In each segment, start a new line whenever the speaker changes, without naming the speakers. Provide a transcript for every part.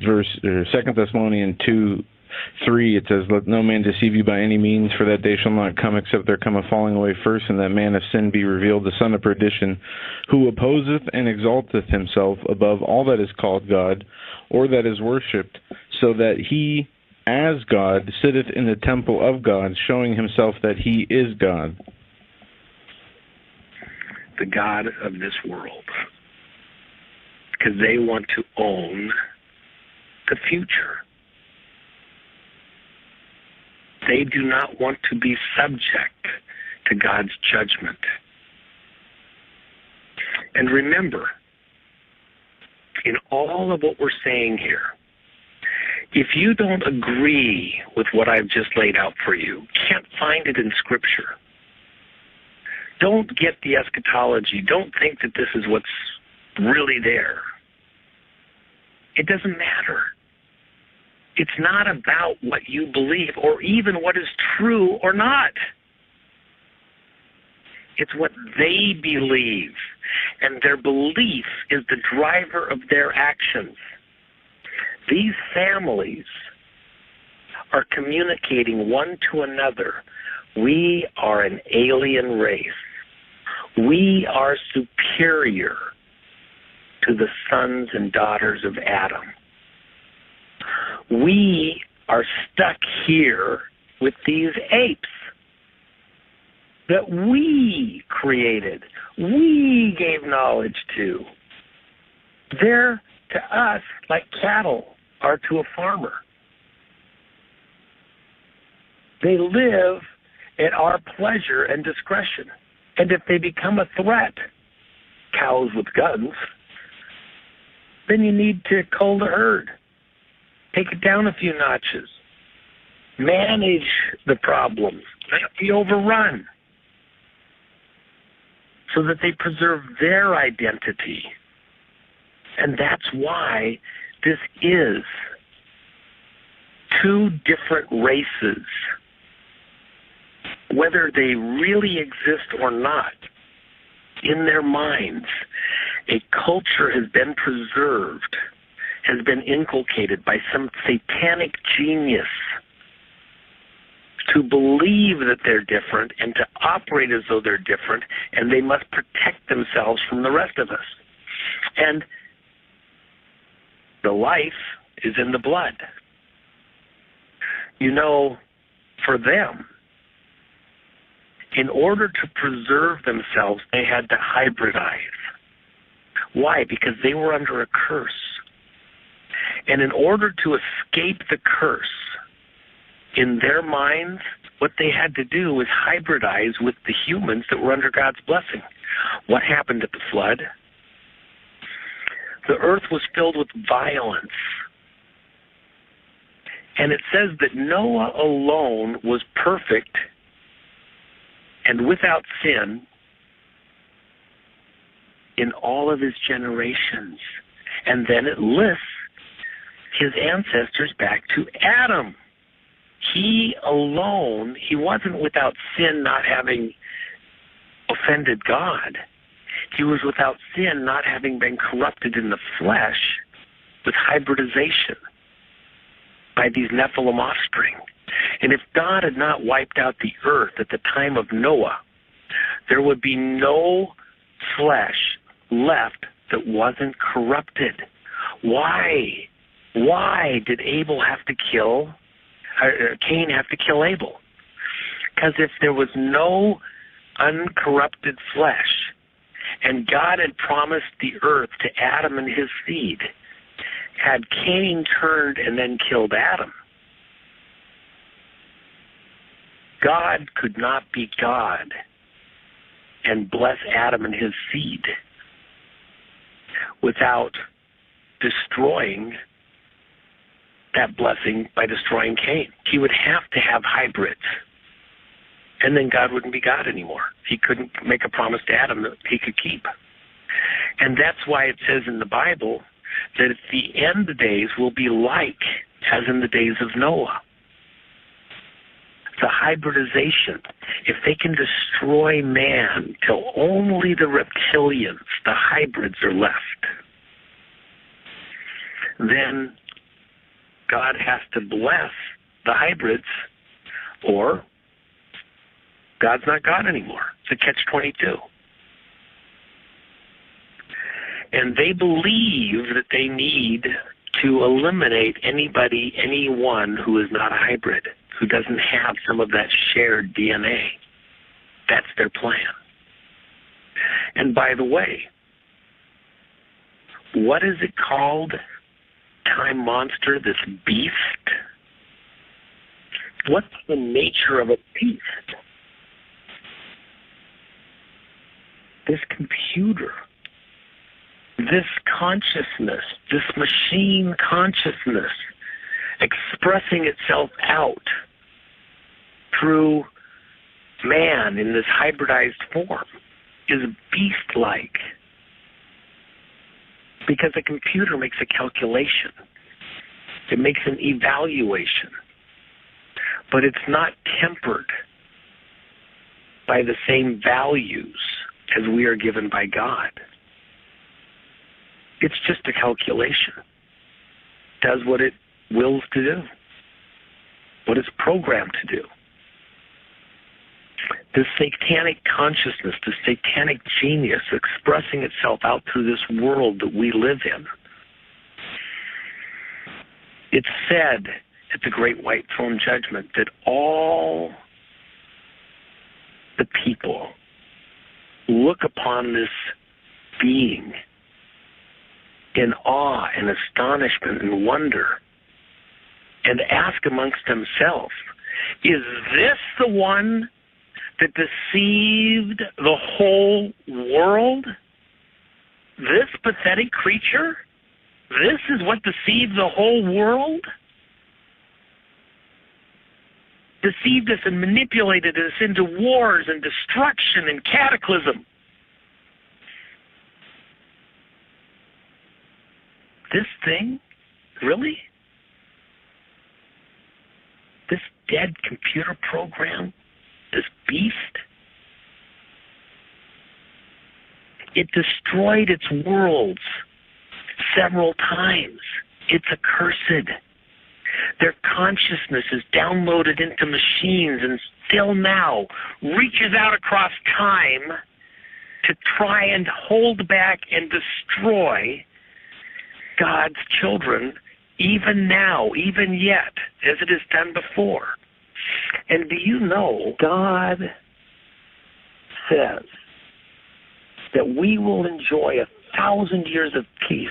2 Thessalonians 2:3, it says, "Let no man deceive you by any means, for that day shall not come except there come a falling away first, and that man of sin be revealed, the son of perdition, who opposeth and exalteth himself above all that is called God, or that is worshipped, so that he, as God, sitteth in the temple of God, showing himself that he is God."
The God of this world. Because they want to own the future. They do not want to be subject to God's judgment. And remember, in all of what we're saying here, if you don't agree with what I've just laid out for you, can't find it in Scripture. Don't get the eschatology. Don't think that this is what's really there. It doesn't matter. It's not about what you believe or even what is true or not. It's what they believe, and their belief is the driver of their actions. These families are communicating one to another. We are an alien race. We are superior to the sons and daughters of Adam. We are stuck here with these apes that we created, we gave knowledge to. They're to us like cattle are to a farmer. They live at our pleasure and discretion. And if they become a threat, cows with guns, then you need to cull the herd. Take it down a few notches. Manage the problems. Not be overrun. So that they preserve their identity. And that's why this is two different races. Whether they really exist or not, in their minds, a culture has been preserved, has been inculcated by some satanic genius to believe that they're different and to operate as though they're different, and they must protect themselves from the rest of us. And the life is in the blood. You know, for them, in order to preserve themselves, they had to hybridize. Why? Because they were under a curse. And in order to escape the curse, in their minds, what they had to do was hybridize with the humans that were under God's blessing. What happened at the flood? The earth was filled with violence. And it says that Noah alone was perfect and without sin in all of his generations. And then it lists his ancestors back to Adam. He alone, he wasn't without sin, not having offended God. He was without sin, not having been corrupted in the flesh with hybridization by these Nephilim offspring. And if God had not wiped out the earth at the time of Noah, there would be no flesh left that wasn't corrupted. Why? Why did Cain have to kill Abel? Because if there was no uncorrupted flesh, and God had promised the earth to Adam and his seed, had Cain turned and then killed Adam, God could not be God and bless Adam and his seed without destroying that blessing by destroying Cain. He would have to have hybrids. And then God wouldn't be God anymore. He couldn't make a promise to Adam that he could keep. And that's why it says in the Bible that at the end of the days will be like as in the days of Noah. The hybridization. If they can destroy man till only the reptilians, the hybrids, are left, then God has to bless the hybrids, or God's not God anymore. It's a catch-22. And they believe that they need to eliminate anyone who is not a hybrid, who doesn't have some of that shared DNA. That's their plan. And by the way, what is it called, time monster, this beast? What's the nature of a beast? This computer, this consciousness, this machine consciousness expressing itself out through man in this hybridized form is beast-like, because a computer makes a calculation. It makes an evaluation, but it's not tempered by the same values as we are given by God. It's just a calculation. It does what it wills to do, what it's programmed to do. This satanic consciousness, this satanic genius expressing itself out through this world that we live in. It's said at the Great White Throne Judgment that all the people look upon this being in awe and astonishment and wonder and ask amongst themselves, is this the one that deceived the whole world? This pathetic creature? This is what deceived the whole world? Deceived us and manipulated us into wars and destruction and cataclysm. This thing? Really? This dead computer program? This beast? It destroyed its worlds several times. It's accursed. Their consciousness is downloaded into machines and still now reaches out across time to try and hold back and destroy God's children, even now, even yet, as it has done before. And do you know, God says that we will enjoy 1,000 years of peace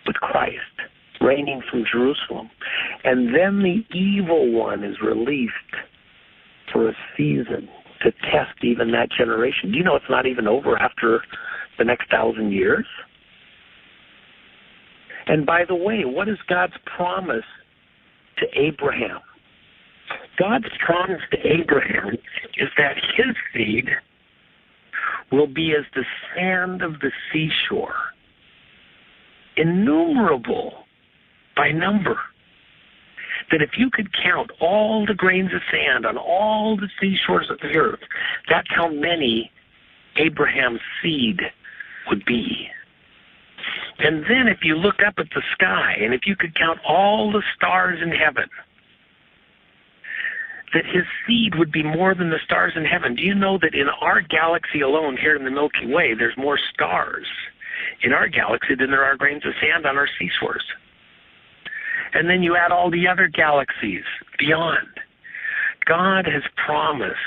with Christ, reigning from Jerusalem. And then the evil one is released for a season to test even that generation. Do you know it's not even over after the next 1,000 years? And by the way, what is God's promise to Abraham? God's promise to Abraham is that his seed will be as the sand of the seashore, innumerable by number. That if you could count all the grains of sand on all the seashores of the earth, that's how many Abraham's seed would be. And then if you look up at the sky, and if you could count all the stars in heaven, that his seed would be more than the stars in heaven. Do you know that in our galaxy alone, here in the Milky Way, there's more stars in our galaxy than there are grains of sand on our seashores? And then you add all the other galaxies beyond. God has promised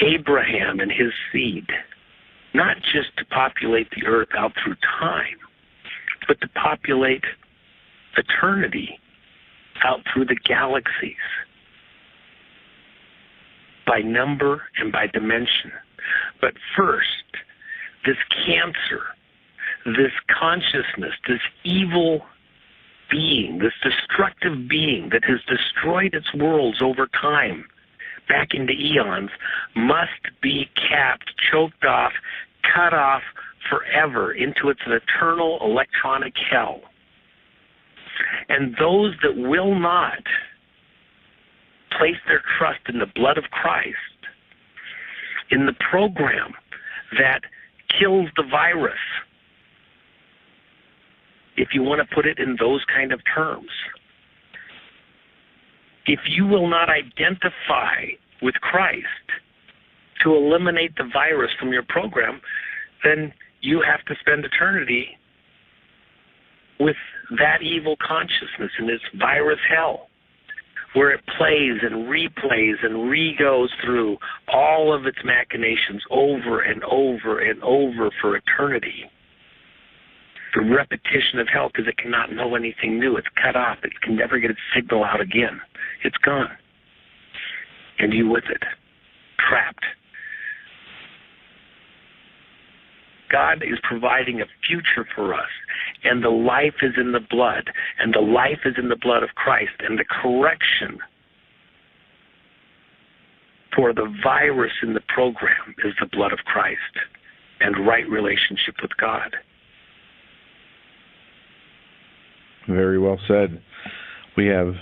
Abraham and his seed not just to populate the earth out through time, but to populate eternity out through the galaxies by number and by dimension. But first, this cancer, this consciousness, this evil being, this destructive being that has destroyed its worlds over time, back into eons, must be capped, choked off, cut off forever into its eternal electronic hell. And those that will not place their trust in the blood of Christ, in the program that kills the virus, if you want to put it in those kind of terms, If you will not identify with Christ to eliminate the virus from your program, then you have to spend eternity with that evil consciousness in this virus hell, where it plays and replays and re-goes through all of its machinations over and over and over for eternity. The repetition of hell, because it cannot know anything new. It's cut off. It can never get its signal out again. It's gone. And you with it, trapped. God is providing a future for us, and the life is in the blood, and the life is in the blood of Christ, and the correction for the virus in the program is the blood of Christ and right relationship with God.
Very well said. We have